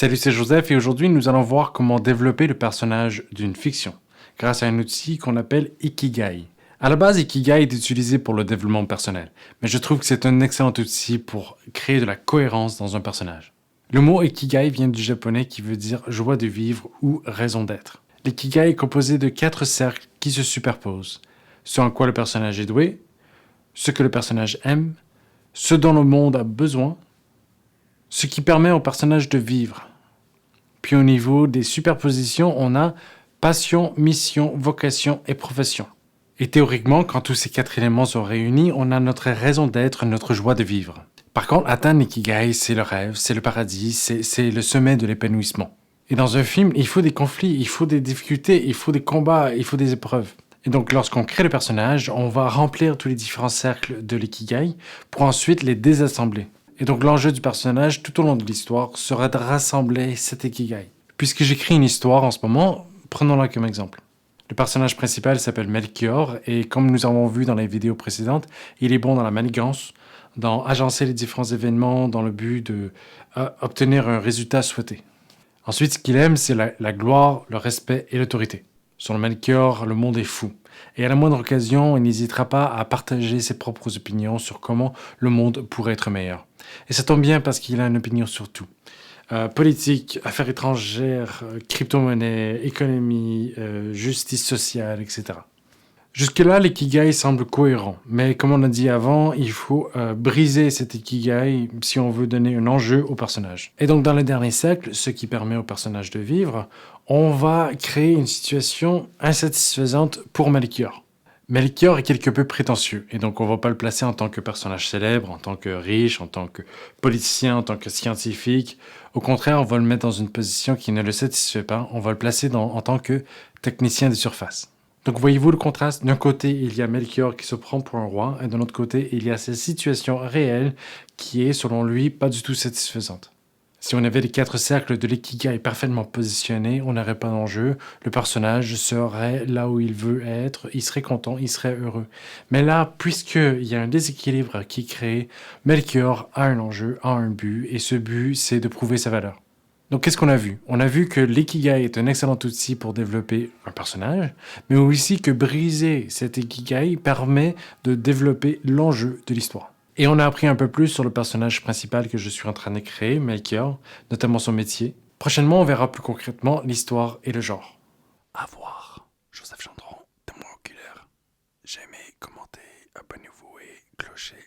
Salut, c'est Joseph et aujourd'hui nous allons voir comment développer le personnage d'une fiction grâce à un outil qu'on appelle Ikigai. À la base, Ikigai est utilisé pour le développement personnel, mais je trouve que c'est un excellent outil pour créer de la cohérence dans un personnage. Le mot Ikigai vient du japonais qui veut dire joie de vivre ou raison d'être. L'Ikigai est composé de 4 cercles qui se superposent. Ce en quoi le personnage est doué, ce que le personnage aime, ce dont le monde a besoin, ce qui permet au personnage de vivre. Puis au niveau des superpositions, on a passion, mission, vocation et profession. Et théoriquement, quand tous ces 4 éléments sont réunis, on a notre raison d'être, notre joie de vivre. Par contre, atteindre l'ikigai, c'est le rêve, c'est le paradis, c'est le sommet de l'épanouissement. Et dans un film, il faut des conflits, il faut des difficultés, il faut des combats, il faut des épreuves. Et donc, lorsqu'on crée le personnage, on va remplir tous les différents cercles de l'ikigai pour ensuite les désassembler. Et donc l'enjeu du personnage tout au long de l'histoire sera de rassembler cet ikigai. Puisque j'écris une histoire en ce moment, prenons-la comme exemple. Le personnage principal s'appelle Melchior et comme nous avons vu dans les vidéos précédentes, il est bon dans la manigance, dans agencer les différents événements dans le but de obtenir un résultat souhaité. Ensuite, ce qu'il aime, c'est la gloire, le respect et l'autorité. Sur le Melchior, le monde est fou. Et à la moindre occasion, il n'hésitera pas à partager ses propres opinions sur comment le monde pourrait être meilleur. Et ça tombe bien parce qu'il a une opinion sur tout. Politique, affaires étrangères, crypto-monnaie, économie, justice sociale, etc. Jusque-là, l'ikigai semble cohérent, mais comme on a dit avant, il faut briser cet ikigai si on veut donner un enjeu au personnage. Et donc dans le dernier cercle, ce qui permet au personnage de vivre, on va créer une situation insatisfaisante pour Melchior. Melchior est quelque peu prétentieux, et donc on va pas le placer en tant que personnage célèbre, en tant que riche, en tant que politicien, en tant que scientifique. Au contraire, on va le mettre dans une position qui ne le satisfait pas, on va le placer en tant que technicien de surface. Donc voyez-vous le contraste? D'un côté, il y a Melchior qui se prend pour un roi, et de l'autre côté, il y a cette situation réelle qui est, selon lui, pas du tout satisfaisante. Si on avait les 4 cercles de l'ikigai parfaitement positionnés, on n'aurait pas d'enjeu, le personnage serait là où il veut être, il serait content, il serait heureux. Mais là, puisqu'il y a un déséquilibre qui est créé, Melchior a un enjeu, a un but, et ce but, c'est de prouver sa valeur. Donc, qu'est-ce qu'on a vu? On a vu que l'ikigai est un excellent outil pour développer un personnage, mais aussi que briser cet ikigai permet de développer l'enjeu de l'histoire. Et on a appris un peu plus sur le personnage principal que je suis en train de créer, Melchior, notamment son métier. Prochainement, on verra plus concrètement l'histoire et le genre. À voir. Joseph Gendron, témoin oculaire. J'aimais, commentez, abonnez-vous et clocher.